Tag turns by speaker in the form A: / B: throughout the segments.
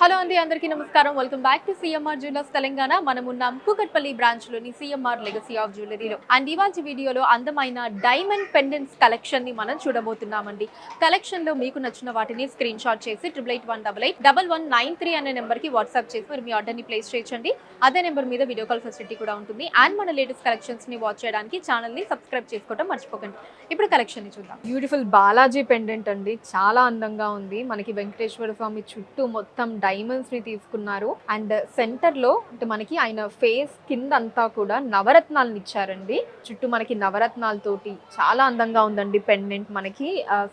A: Hello అండి, అందరికీ నమస్కారం. Welcome back to CMR jewellers Telangana. మనం ఉన్నాం కూకట్పల్లి బ్రాంచ్ లోని సిఎంఆర్ లెగసీ ఆఫ్ జ్యువెలరీలో. అండ్ ఇవాళ వీడియోలో అందమైన డైమండ్ పెండెంట్స్ కలెక్షన్ ని మనం చూడబోతున్నామండి. కలెక్షన్ లో మీకు నచ్చిన వాటిని స్క్రీన్ షాట్ చేసి 8818881193 అనే నెంబర్ కి వాట్సాప్ చేసి మీరు మీ ఆర్డర్ ని ప్లేస్ చేయొచ్చండి. అదే నెంబర్ మీద వీడియో కాల్ ఫెసిలిటీ కూడా ఉంటుంది. అండ్ మన లేటెస్ట్ కలెక్షన్స్ ని వాచ్ చేయడానికి ఛానల్ ని సబ్స్క్రైబ్ చేసుకోవడం మర్చిపోకండి. ఇప్పుడు కలెక్షన్ ని చూద్దాం. బ్యూటిఫుల్ బాలాజీ పెండెంట్ అండి, చాలా అందంగా ఉంది. మనకి వెంకటేశ్వర స్వామి చుట్టూ మొత్తం డైమండ్స్ ని తీసుకున్నారు. అండ్ సెంటర్ లో అంటే మనకి ఆయన ఫేస్ కింద అంతా కూడా నవరత్నాలను ఇచ్చారండి. చుట్టూ మనకి నవరత్నాలతోటి చాలా అందంగా ఉందండి పెండెంట్. మనకి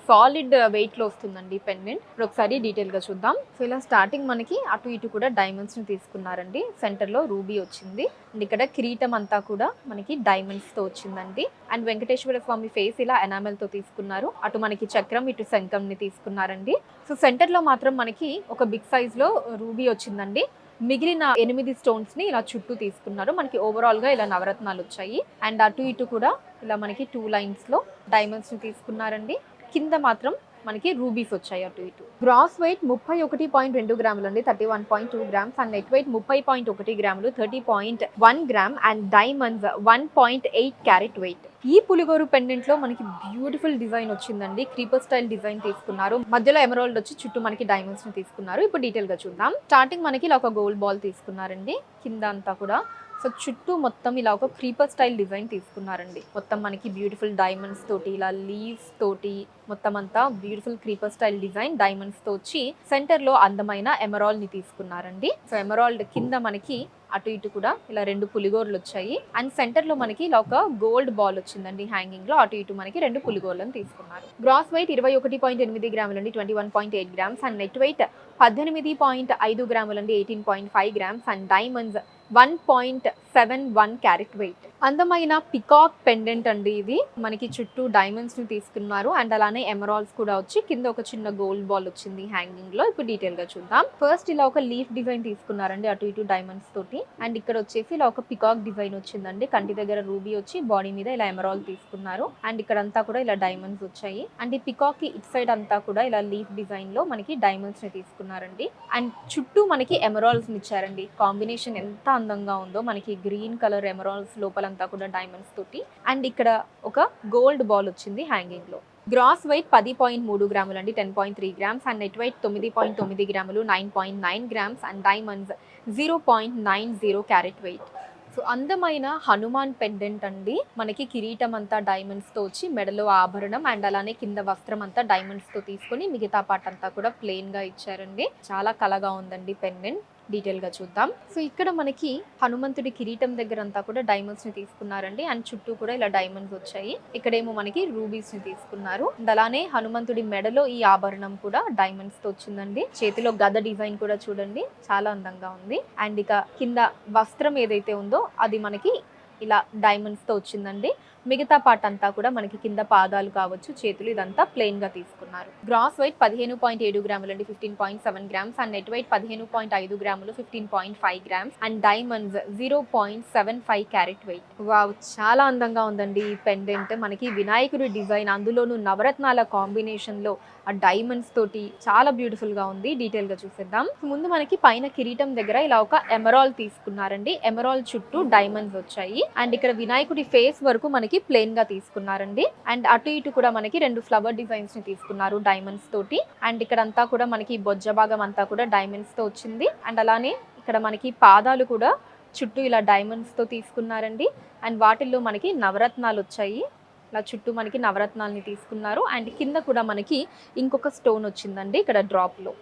A: సాలిడ్ వెయిట్ లో వస్తుందండి పెండెంట్. ఇప్పుడు ఒకసారి డీటెయిల్ గా చూద్దాం. సో ఇలా స్టార్టింగ్ మనకి అటు ఇటు కూడా డైమండ్స్ ని తీసుకున్నారండి. సెంటర్ లో రూబీ వచ్చింది. అండ్ ఇక్కడ కిరీటం అంతా కూడా మనకి డైమండ్స్ తో వచ్చిందండి. అండ్ వెంకటేశ్వర స్వామి ఫేస్ ఇలా ఎనామెల్ తో తీసుకున్నారు. అటు మనకి చక్రం, ఇటు శంఖం ని తీసుకున్నారండి. సో సెంటర్ లో మాత్రం మనకి ఒక బిగ్ సైజ్ లో రూబీ వచ్చిందండి. మిగిలిన 8 స్టోన్స్ ని ఇలా చుట్టూ తీసుకున్నారు. మనకి ఓవరాల్ గా ఇలా నవరత్నాలు వచ్చాయి. అండ్ అటు ఇటు కూడా ఇలా మనకి 2 లైన్స్ లో డైమండ్స్ ని తీసుకున్నారండి. కింద మాత్రం మనకి రూబీస్ వచ్చాయి అటు ఇటు. గ్రాస్ వెయిట్ 31.2 గ్రాములు అండి, 31.2 గ్రామ్స్. అండ్ నెట్ వెయిట్ 30.1 గ్రాములు, 30.1 gram. And diamonds 1.8 carat weight. ఈ పులిగోరు పెండెంట్ లో మనకి బ్యూటిఫుల్ డిజైన్ వచ్చిందండి. క్రీపర్ స్టైల్ డిజైన్ తీసుకున్నారు. మధ్యలో ఎమరాల్డ్ వచ్చి చుట్టూ మనకి డైమండ్స్ ని తీసుకున్నారు. ఇప్పుడు డీటెయిల్ గా చూద్దాం. స్టార్టింగ్ మనకి ఇలా ఒక గోల్డ్ బాల్ తీసుకున్నారండి. కింద అంతా కూడా సో చుట్టూ మొత్తం ఇలా ఒక క్రీపర్ స్టైల్ డిజైన్ తీసుకున్నారండి. మొత్తం మనకి బ్యూటిఫుల్ డైమండ్స్ తోటి ఇలా లీవ్స్ తోటి మొత్తం అంతా beautiful creeper style design diamonds తో వచ్చి సెంటర్ లో అందమైన ఎమరాల్డ్ ని తీసుకున్నారండి. సో ఎమరాల్డ్ కింద మనకి అటు ఇటు కూడా ఇలా 2 పులిగోర్లు వచ్చాయి. అండ్ సెంటర్ లో మనకి ఇలా ఒక గోల్డ్ బాల్ వచ్చిందండి హ్యాంగింగ్ లో. అటు ఇటు మనకి 2 పులిగోర్లను తీసుకున్నారు. గ్రాస్ వెయిట్ 21.8 గ్రాములు అండి, 21.8 గ్రామ్స్. అండ్ నెట్ వెయిట్ 18.5 గ్రాములు అండి, 18.5 grams. And diamonds 1.71 carat weight. అందమైన పికాక్ పెండెంట్ అండి ఇది. మనకి చుట్టూ డైమండ్స్ ని తీసుకున్నారు. అండ్ అలానే ఎమరాల్డ్స్ కూడా వచ్చి కింద ఒక చిన్న గోల్డ్ బాల్ వచ్చింది హ్యాంగింగ్ లో. ఇప్పుడు డీటెయిల్ గా చూద్దాం. ఫస్ట్ ఇలా ఒక లీఫ్ డిజైన్ తీసుకున్నారండి అటు ఇటు డైమండ్స్ తోటి. అండ్ ఇక్కడ వచ్చేసి ఇలా ఒక పికాక్ డిజైన్ వచ్చిందండి. కంటి దగ్గర రూబీ వచ్చి బాడీ మీద ఇలా ఎమరాల్డ్ తీసుకున్నారు. అండ్ ఇక్కడ అంతా కూడా ఇలా డైమండ్స్ వచ్చాయి. అండ్ ఈ పికాక్ కి ఇట్ సైడ్ అంతా కూడా ఇలా లీఫ్ డిజైన్ లో మనకి డైమండ్స్ ని తీసుకున్నారండి. అండ్ చుట్టూ మనకి ఎమరాల్డ్స్ ని ఇచ్చారండి. కాంబినేషన్ ఎంత అందంగా ఉందో. మనకి గ్రీన్ కలర్ ఎమరాల్డ్స్ లోపలంతా కూడా డైమండ్స్ తోటి. అండ్ ఇక్కడ ఒక గోల్డ్ బాల్ వచ్చింది హ్యాంగింగ్ లో. గ్రాస్ వెయిట్ 10.3 గ్రాములు అండి, 10.3 గ్రామ్స్. అండ్ నెట్ వెయిట్ 9.9 గ్రాములు, 9.9 grams. And diamonds 0.90 carat weight. So అందమైన హనుమాన్ పెండెంట్ అండి. మనకి కిరీటం అంతా డైమండ్స్ తో వచ్చి మెడలో ఆభరణం అండ్ అలానే కింద వస్త్రం అంతా డైమండ్స్ తో తీసుకొని మిగతా పార్ట్ అంతా కూడా ప్లెయిన్ గా ఇచ్చారండి. చాలా కలగా ఉందండి పెండెంట్. డీటెయిల్ గా చూద్దాం. సో ఇక్కడ మనకి హనుమంతుడి కిరీటం దగ్గర అంతా కూడా డైమండ్స్ ని తీసుకున్నారండి. అండ్ చుట్టూ కూడా ఇలా డైమండ్స్ వచ్చాయి. ఇక్కడేమో మనకి రూబీస్ ని తీసుకున్నారు. అండ్ అలానే హనుమంతుడి మెడలో ఈ ఆభరణం కూడా డైమండ్స్ తో వచ్చిందండి. చేతిలో గద డిజైన్ కూడా చూడండి, చాలా అందంగా ఉంది. అండ్ ఇక కింద వస్త్రం ఏదైతే ఉందో అది మనకి ఇలా డైమండ్స్ తో వచ్చిందండి. మిగతా పార్ట్ అంతా కూడా మనకి కింద పాదాలు కావచ్చు, చేతులు, ఇదంతా ప్లెయిన్ గా తీసుకున్నారు. గ్రాస్ వెయిట్ 15.7 గ్రాములు అండి, 15.7 గ్రామ్స్. అండ్ నెట్ వెయిట్ 15.5 గ్రాములు, 15.5 grams. And diamonds 0.75 carat weight. Wow, చాలా అందంగా ఉందండి ఈ పెండెంట్. మనకి వినాయకుడి డిజైన్, అందులోనూ నవరత్నాల కాంబినేషన్ లో ఆ డైమండ్స్ తోటి చాలా బ్యూటిఫుల్ గా ఉంది. డీటెయిల్ గా చూసేద్దాం. ముందు మనకి పైన కిరీటం దగ్గర ఇలా ఒక ఎమరాల్డ్ తీసుకున్నారండి. ఎమరాల్డ్ చుట్టూ డైమండ్స్ వచ్చాయి. అండ్ ఇక్కడ వినాయకుడి ఫేస్ వరకు మనకి ప్లెయిన్ గా తీసుకున్నారండి. అండ్ అటు ఇటు కూడా మనకి 2 ఫ్లవర్ డిజైన్స్ ని తీసుకున్నారు డైమండ్స్ తోటి. అండ్ ఇక్కడ అంతా కూడా మనకి బొజ్జ భాగం అంతా కూడా డైమండ్స్ తో వచ్చింది. అండ్ అలానే ఇక్కడ మనకి పాదాలు కూడా చుట్టూ ఇలా డైమండ్స్ తో తీసుకున్నారండి. అండ్ వాటిల్లో మనకి నవరత్నాలు వచ్చాయి. ఇలా చుట్టూ మనకి నవరత్నాలని తీసుకున్నారు. అండ్ కింద కూడా మనకి ఇంకొక స్టోన్ వచ్చిందండి ఇక్కడ డ్రాప్ లో.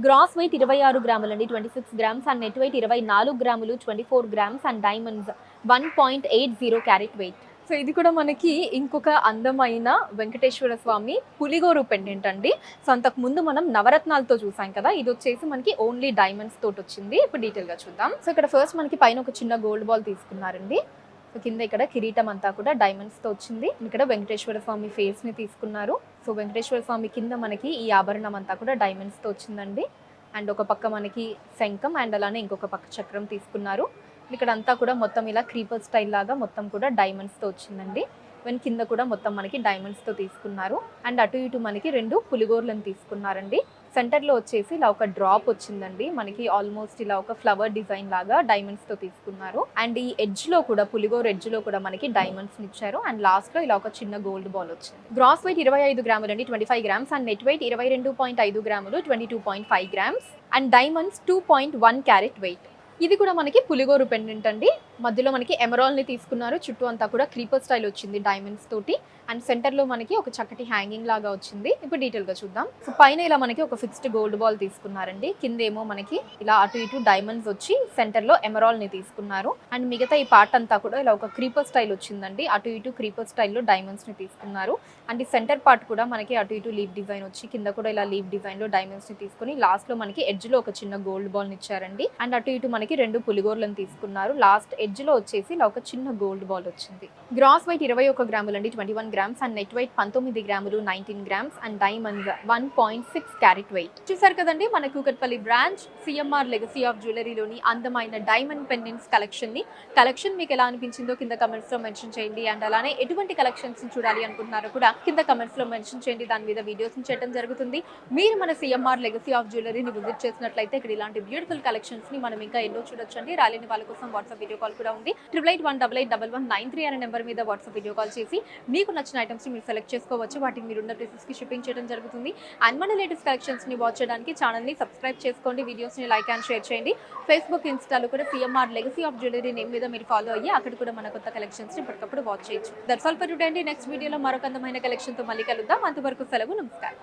A: గ్రాస్ వెయిట్ 26 గ్రాములు అండి, 26 గ్రామ్స్. అండ్ నెట్ వెయిట్ 24 గ్రాములు, 24 grams. And diamonds 1.80 carat weight. So ఇది కూడా మనకి ఇంకొక అందమైన వెంకటేశ్వర స్వామి పులిగోరు పెండెంట్ అండి. సో అంతకు ముందు మనం నవరత్నాలతో చూసాం కదా, ఇది వచ్చేసి మనకి ఓన్లీ డైమండ్స్ తోటి వచ్చింది. ఇప్పుడు డీటెయిల్ గా చూద్దాం. సో ఇక్కడ ఫస్ట్ మనకి పైన ఒక చిన్న గోల్డ్ బాల్ తీసుకున్నారండి. సో కింద ఇక్కడ కిరీటం అంతా కూడా డైమండ్స్ తో వచ్చింది. ఇక్కడ వెంకటేశ్వర స్వామి ఫేస్ ని తీసుకున్నారు. సో వెంకటేశ్వర స్వామి కింద మనకి ఈ ఆభరణం అంతా కూడా డైమండ్స్ తో వచ్చిందండి. అండ్ ఒక పక్క మనకి శంఖం అండ్ అలానే ఇంకొక పక్క చక్రం తీసుకున్నారు. ఇక్కడ అంతా కూడా మొత్తం ఇలా క్రీపర్ స్టైల్ లాగా మొత్తం కూడా డైమండ్స్ తో వచ్చిందండి. అండ్ కింద కూడా మొత్తం మనకి డైమండ్స్ తో తీసుకున్నారు. అండ్ అటు ఇటు మనకి 2 పులిగోర్లను తీసుకున్నారండి. సెంటర్లో వచ్చేసి ఇలా ఒక డ్రాప్ వచ్చిందండి మనకి, ఆల్మోస్ట్ ఇలా ఒక ఫ్లవర్ డిజైన్ లాగా డైమండ్స్ తో తీసుకున్నారు. అండ్ ఈ ఎడ్జ్ లో కూడా పులిగోర ఎడ్జ్ లో కూడా మనకి డైమండ్స్ ఇచ్చారు. అండ్ లాస్ట్ లో ఇలా ఒక చిన్న గోల్డ్ బాల్ వచ్చింది. గ్రాస్ వెయిట్ 25 గ్రాములు అండి, 25 గ్రామ్స్. అండ్ నెట్ వెయిట్ 22.5 గ్రాములు, 22.5 grams. And diamonds 2.1 carat weight. ఇది కూడా మనకి పులిగోరు పెండెంట్ అండి. మధ్యలో మనకి ఎమరాల్డ్ ని తీసుకున్నారు, చుట్టూ అంతా కూడా క్రీపర్ స్టైల్ వచ్చింది డైమండ్స్ తోటి. అండ్ సెంటర్ లో మనకి ఒక చక్కటి హ్యాంగింగ్ లాగా వచ్చింది. ఇప్పుడు డీటెయిల్ గా చూద్దాం. సో పైన ఇలా మనకి ఒక ఫిక్స్డ్ గోల్డ్ బాల్ తీసుకున్నారండి, కింద ఏమో మనకి ఇలా అటు ఇటు డైమండ్స్ వచ్చి సెంటర్ లో ఎమరాల్డ్ ని తీసుకున్నారు. అండ్ మిగతా ఈ పార్ట్ అంతా కూడా ఇలా ఒక క్రీపర్ స్టైల్ వచ్చిందండి, అటు ఇటు క్రీపర్ స్టైల్లో డైమండ్స్ ని తీసుకున్నారు. అండ్ ఈ సెంటర్ పార్ట్ కూడా మనకి అటు ఇటు లీవ్ డిజైన్ వచ్చి కింద కూడా ఇలా లీవ్ డిజైన్ లో డైమండ్స్ ని తీసుకుని లాస్ట్ లో మనకి ఎడ్జ్ లో ఒక చిన్న గోల్డ్ బాల్ ని ఇచ్చారండి. అండ్ అటు ఇటు మనకి 2 పులిగోర్లను తీసుకున్నారు. లాస్ట్ ఎడ్జ్ లో వచ్చేసి ఇలా ఒక చిన్న గోల్డ్ బాల్ వచ్చింది. గ్రాస్ వెయిట్ 21 గ్రాములు అండి, 21 గ్రామ్స్. అండ్ నెట్ వెయిట్ 19 గ్రాములు, 19 grams. And diamonds 1.6 carat weight. చూసారు కదండి మన Kukatpally branch CMR legacy of జ్యువెలరీలోని అందమైన డైమండ్ పెండెంట్స్ కలెక్షన్ మీకు ఎలా అనిపించిందో కింద కమెంట్స్ లో మెన్షన్ చేయండి. అండ్ అలానే ఎటువంటి కలెక్షన్స్ చూడాలి అనుకుంటున్నారో కూడా కింద కమెంట్స్ లో మెన్షన్ చేయండి, దాని మీద వీడియోస్ చేయడం జరుగుతుంది. మీరు మన సిఎంఆర్ లెగసీ ఆఫ్ జ్యువెలరీని విజిట్ చేసినట్లయితే ఇక్కడ ఇలాంటి బ్యూటిఫుల్ కలెక్షన్స్ ని మనం ఇంకా ఎన్నో చూడొచ్చండి. రాలేని వాళ్ళ కోసం వాట్సాప్ వీడియో కాల్ కూడా ఉంది. 8881881193 అనే నెంబర్ మీద వాట్సాప్ వీడియో కాల్ చేసి మీకు నచ్చిన ఐటమ్స్ ని మీరు సెలెక్ట్ చేసుకోవచ్చు. వాటిని మీరు ఉన్న ప్లేసెస్ కి షిప్పింగ్ చేయడం జరుగుతుంది. అండ్ మన లేటెస్ట్ కలెక్షన్స్ ని వాచ్ చేయడానికి ఛానల్ ని సబ్స్క్రైబ్ చేసుకోండి, వీడియోస్ ని లైక్ అండ్ షేర్ చేయండి. ఫేస్బుక్, ఇన్స్టాలో కూడా CMR legacy of jewellery name మీద మీరు ఫాలో అయ్యి అక్కడ కూడా మన కొత్త కలెక్షన్స్ ని ఇప్పటికప్పుడు వాచ్ చేయొచ్చు. దట్స్ ఆల్ ఫర్ టుడే అండి. నెక్స్ట్ వీడియోలో మరొక అందమైన కలెక్షన్ తో మళ్ళీ కలుద్దాం. అంతవరకు సెలవు, నమస్కారం.